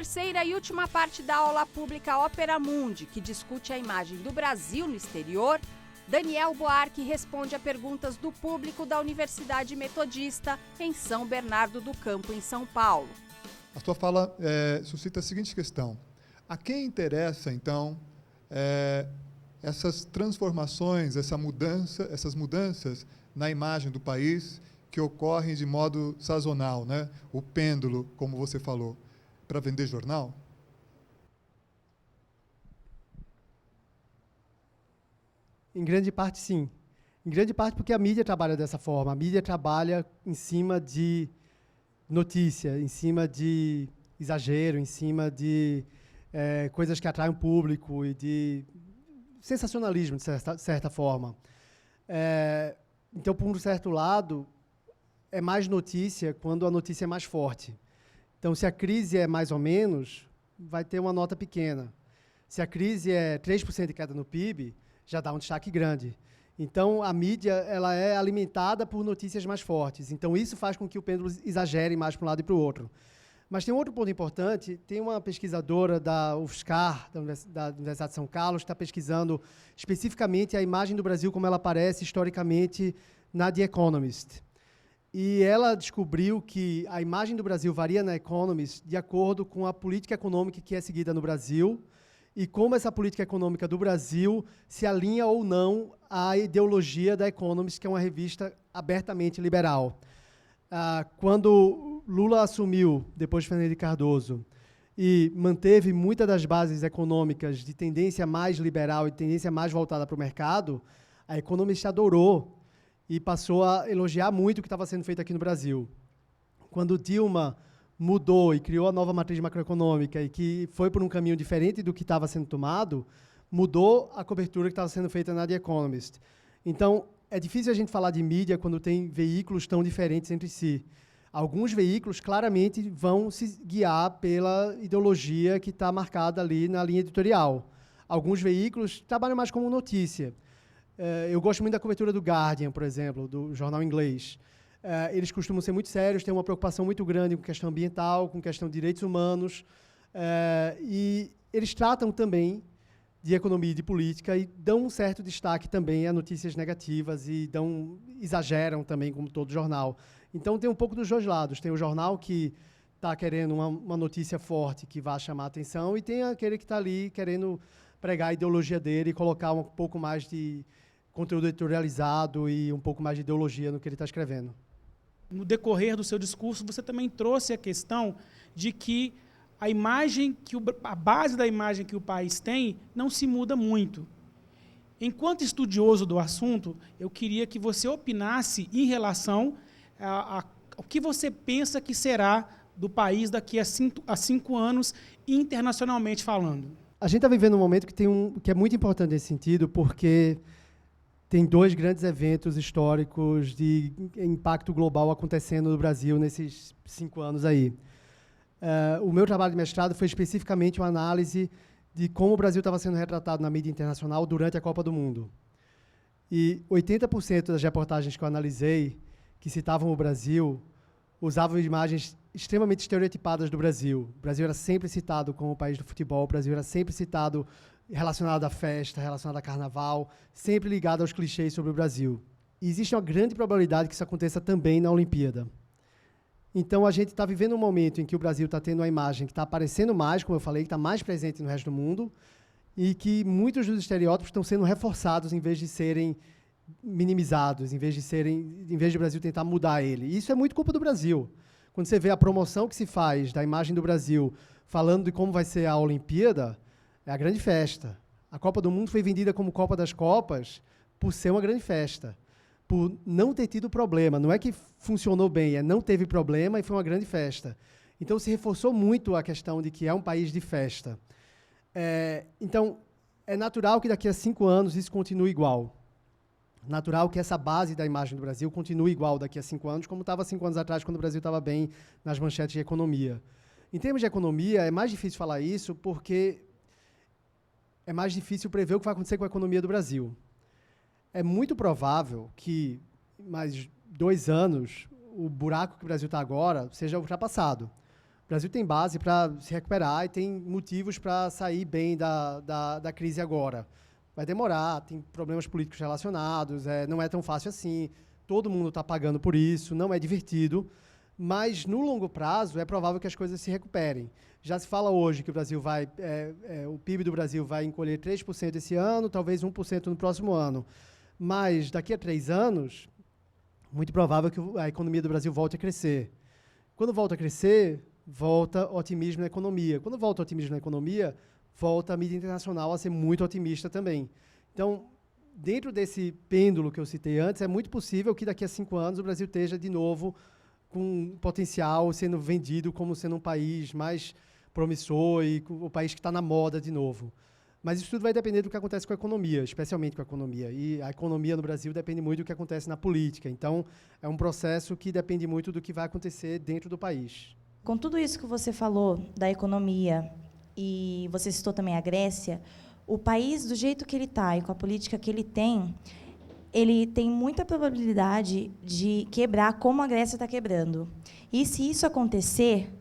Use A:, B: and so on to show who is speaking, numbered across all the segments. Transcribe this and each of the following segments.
A: terceira e última parte da aula pública Opera Mundi, que discute a imagem do Brasil no exterior, Daniel Buarque responde a perguntas do público da Universidade Metodista em São Bernardo do Campo, em São Paulo.
B: A sua fala suscita a seguinte questão. A quem interessa, então, essas transformações, essas mudanças na imagem do país que ocorrem de modo sazonal, né? O pêndulo, como você falou, para vender jornal?
C: Em grande parte, sim. Em grande parte porque a mídia trabalha dessa forma. A mídia trabalha em cima de notícia, em cima de exagero, em cima de coisas que atraem o público e de sensacionalismo, de certa forma. Então, por um certo lado, é mais notícia quando a notícia é mais forte. Então, se a crise é mais ou menos, vai ter uma nota pequena. Se a crise é 3% de queda no PIB, já dá um destaque grande. Então, a mídia ela é alimentada por notícias mais fortes. Então, isso faz com que o pêndulo exagere mais para um lado e para o outro. Mas tem um outro ponto importante. Tem uma pesquisadora da UFSCar, da Universidade de São Carlos, que está pesquisando especificamente a imagem do Brasil como ela aparece historicamente na The Economist. E ela descobriu que a imagem do Brasil varia na Economist de acordo com a política econômica que é seguida no Brasil e como essa política econômica do Brasil se alinha ou não à ideologia da Economist, que é uma revista abertamente liberal. Quando Lula assumiu, depois de Fernando Henrique Cardoso, e manteve muitas das bases econômicas de tendência mais liberal e tendência mais voltada para o mercado, a Economist adorou e passou a elogiar muito o que estava sendo feito aqui no Brasil. Quando Dilma mudou e criou a nova matriz macroeconômica e que foi por um caminho diferente do que estava sendo tomado, mudou a cobertura que estava sendo feita na The Economist. Então, é difícil a gente falar de mídia quando tem veículos tão diferentes entre si. Alguns veículos claramente vão se guiar pela ideologia que está marcada ali na linha editorial. Alguns veículos trabalham mais como notícia. Eu gosto muito da cobertura do Guardian, por exemplo, do jornal inglês. Eles costumam ser muito sérios, têm uma preocupação muito grande com questão ambiental, com questão de direitos humanos, e eles tratam também de economia e de política e dão um certo destaque também a notícias negativas e exageram também, como todo jornal. Então, tem um pouco dos dois lados. Tem o jornal que está querendo uma notícia forte que vai chamar a atenção e tem aquele que está ali querendo pregar a ideologia dele e colocar um pouco mais de conteúdo editorializado e um pouco mais de ideologia no que ele está escrevendo.
D: No decorrer do seu discurso, você também trouxe a questão de que a base da imagem que o país tem não se muda muito. Enquanto estudioso do assunto, eu queria que você opinasse em relação ao que você pensa que será do país daqui a 5 anos, internacionalmente falando.
C: A gente está vivendo um momento que é muito importante nesse sentido, porque tem 2 grandes eventos históricos de impacto global acontecendo no Brasil nesses 5 anos aí. O meu trabalho de mestrado foi especificamente uma análise de como o Brasil estava sendo retratado na mídia internacional durante a Copa do Mundo. E 80% das reportagens que eu analisei, que citavam o Brasil, usavam imagens extremamente estereotipadas do Brasil. O Brasil era sempre citado como o país do futebol, o Brasil era sempre citado relacionado à festa, relacionado a carnaval, sempre ligado aos clichês sobre o Brasil. E existe uma grande probabilidade que isso aconteça também na Olimpíada. Então, a gente está vivendo um momento em que o Brasil está tendo uma imagem que está aparecendo mais, como eu falei, que está mais presente no resto do mundo, e que muitos dos estereótipos estão sendo reforçados em vez de serem minimizados, em vez de o Brasil tentar mudar ele. E isso é muito culpa do Brasil. Quando você vê a promoção que se faz da imagem do Brasil, falando de como vai ser a Olimpíada, é a grande festa. A Copa do Mundo foi vendida como Copa das Copas por ser uma grande festa, por não ter tido problema. Não é que funcionou bem, não teve problema e foi uma grande festa. Então, se reforçou muito a questão de que é um país de festa. Então, é natural que daqui a 5 anos isso continue igual. Natural que essa base da imagem do Brasil continue igual daqui a 5 anos, como estava 5 anos atrás, quando o Brasil estava bem nas manchetes de economia. Em termos de economia, é mais difícil falar isso porque é mais difícil prever o que vai acontecer com a economia do Brasil. É muito provável que, mais 2 anos, o buraco que o Brasil está agora seja ultrapassado. O Brasil tem base para se recuperar e tem motivos para sair bem da crise agora. Vai demorar, tem problemas políticos relacionados, não é tão fácil assim, todo mundo está pagando por isso, não é divertido, mas no longo prazo é provável que as coisas se recuperem. Já se fala hoje que o Brasil o PIB do Brasil vai encolher 3% esse ano, talvez 1% no próximo ano. Mas daqui a 3 anos, muito provável que a economia do Brasil volte a crescer. Quando volta a crescer, volta otimismo na economia. Quando volta otimismo na economia, volta a mídia internacional a ser muito otimista também. Então, dentro desse pêndulo que eu citei antes, é muito possível que daqui a 5 anos o Brasil esteja de novo com potencial sendo vendido como sendo um país mais promissor e o país que está na moda de novo. Mas isso tudo vai depender do que acontece com a economia, especialmente com a economia. E a economia no Brasil depende muito do que acontece na política. Então, é um processo que depende muito do que vai acontecer dentro do país.
E: Com tudo isso que você falou da economia, e você citou também a Grécia, o país, do jeito que ele está e com a política que ele tem muita probabilidade de quebrar como a Grécia está quebrando. E se isso acontecer,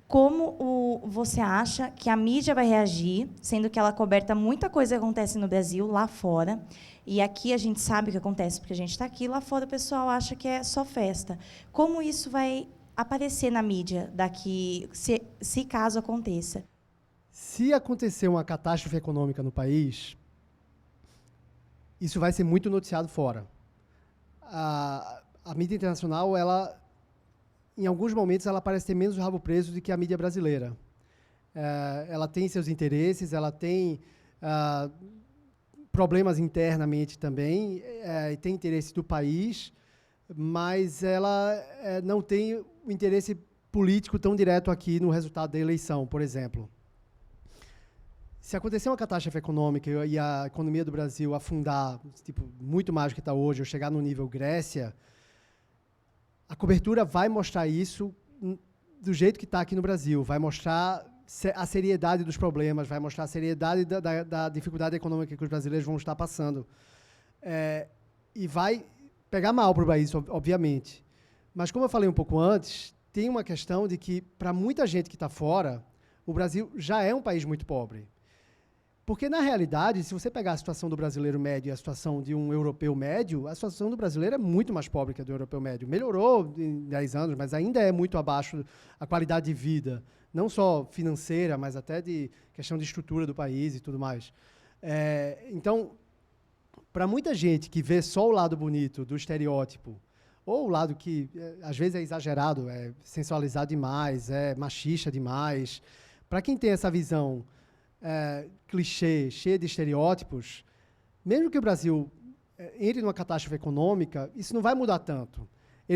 E: como você acha que a mídia vai reagir, sendo que ela coberta muita coisa que acontece no Brasil, lá fora, e aqui a gente sabe o que acontece porque a gente está aqui, lá fora o pessoal acha que é só festa. Como isso vai aparecer na mídia daqui, se caso aconteça?
C: Se acontecer uma catástrofe econômica no país, isso vai ser muito noticiado fora. A mídia internacional, em alguns momentos, ela parece ter menos rabo preso do que a mídia brasileira. Ela tem seus interesses, ela tem problemas internamente também, e tem interesse do país, mas ela não tem o interesse político tão direto aqui no resultado da eleição, por exemplo. Se acontecer uma catástrofe econômica e a economia do Brasil afundar muito mais do que está hoje, ou chegar no nível Grécia, a cobertura vai mostrar isso do jeito que está aqui no Brasil, vai mostrar a seriedade dos problemas, vai mostrar a seriedade da dificuldade econômica que os brasileiros vão estar passando. E vai pegar mal para o país, obviamente. Mas, como eu falei um pouco antes, tem uma questão de que, para muita gente que está fora, o Brasil já é um país muito pobre. Porque, na realidade, se você pegar a situação do brasileiro médio e a situação de um europeu médio, a situação do brasileiro é muito mais pobre que a do europeu médio. Melhorou em 10 anos, mas ainda é muito abaixo a qualidade de vida, não só financeira, mas até de questão de estrutura do país e tudo mais. Então, para muita gente que vê só o lado bonito do estereótipo, ou o lado que, às vezes, é exagerado, é sensualizado demais, é machista demais, para quem tem essa visão clichê, cheia de estereótipos, mesmo que o Brasil entre numa catástrofe econômica, isso não vai mudar tanto.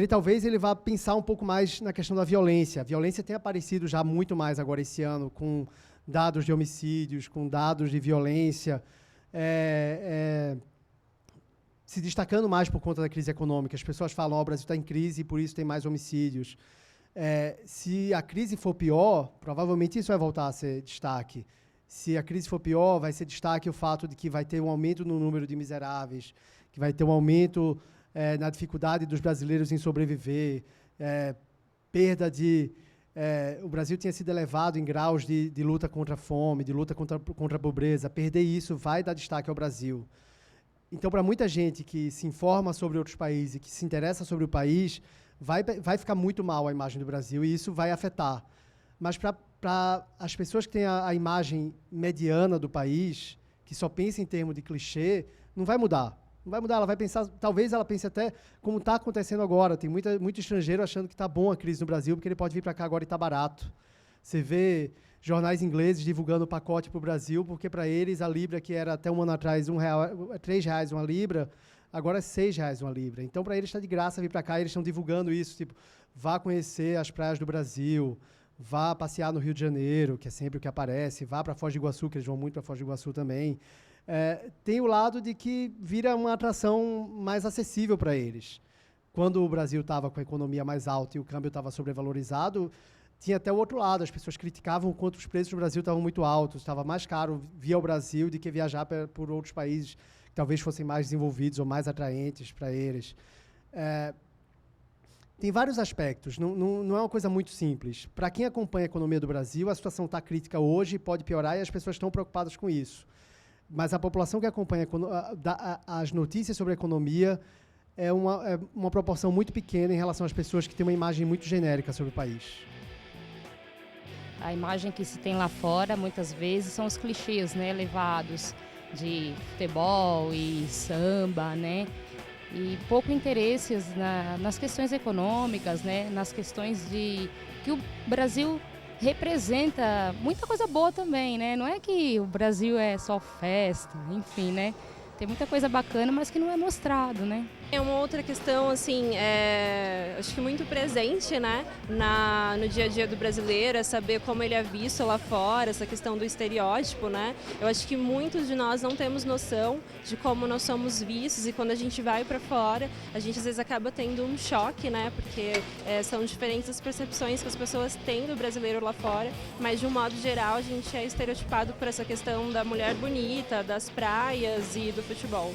C: Talvez ele vá pensar um pouco mais na questão da violência. A violência tem aparecido já muito mais agora esse ano, com dados de homicídios, com dados de violência, se destacando mais por conta da crise econômica. As pessoas falam, o Brasil está em crise e por isso tem mais homicídios. Se a crise for pior, provavelmente isso vai voltar a ser destaque. Se a crise for pior, vai ser destaque o fato de que vai ter um aumento no número de miseráveis, que vai ter um aumento na dificuldade dos brasileiros em sobreviver, perda de... o Brasil tinha sido elevado em graus de luta contra a fome, de luta contra a pobreza. Perder isso vai dar destaque ao Brasil. Então, para muita gente que se informa sobre outros países e que se interessa sobre o país, vai ficar muito mal a imagem do Brasil e isso vai afetar. Mas para as pessoas que têm a imagem mediana do país, que só pensam em termos de clichê, não vai mudar. Não vai mudar, ela vai pensar, talvez ela pense até como está acontecendo agora. Tem muito estrangeiro achando que está bom a crise no Brasil, porque ele pode vir para cá agora e está barato. Você vê jornais ingleses divulgando o pacote para o Brasil, porque para eles a libra, que era até um ano atrás R$3 uma libra, agora é R$6 uma libra. Então, para eles está de graça vir para cá, e eles estão divulgando isso, tipo, vá conhecer as praias do Brasil, vá passear no Rio de Janeiro, que é sempre o que aparece, vá para Foz do Iguaçu, que eles vão muito para Foz do Iguaçu também. Tem o lado de que vira uma atração mais acessível para eles. Quando o Brasil estava com a economia mais alta e o câmbio estava sobrevalorizado, tinha até o outro lado, as pessoas criticavam o quanto os preços do Brasil estavam muito altos, estava mais caro vir ao Brasil do que viajar por outros países que talvez fossem mais desenvolvidos ou mais atraentes para eles. Tem vários aspectos, não é uma coisa muito simples. Para quem acompanha a economia do Brasil, a situação está crítica hoje, pode piorar e as pessoas estão preocupadas com isso. Mas a população que acompanha as notícias sobre a economia é uma proporção muito pequena em relação às pessoas que têm uma imagem muito genérica sobre o país.
F: A imagem que se tem lá fora, muitas vezes, são os clichês, né, levados de futebol e samba, né? E pouco interesse nas questões econômicas, né, nas questões de que o Brasil representa muita coisa boa também, né? Não é que o Brasil é só festa, enfim, né? Tem muita coisa bacana, mas que não é mostrado, né?
G: É uma outra questão, assim, acho que muito presente, né, no dia a dia do brasileiro, é saber como ele é visto lá fora, essa questão do estereótipo, né? Eu acho que muitos de nós não temos noção de como nós somos vistos e quando a gente vai para fora, a gente às vezes acaba tendo um choque, né? Porque são diferentes as percepções que as pessoas têm do brasileiro lá fora, mas de um modo geral a gente é estereotipado por essa questão da mulher bonita, das praias e do futebol.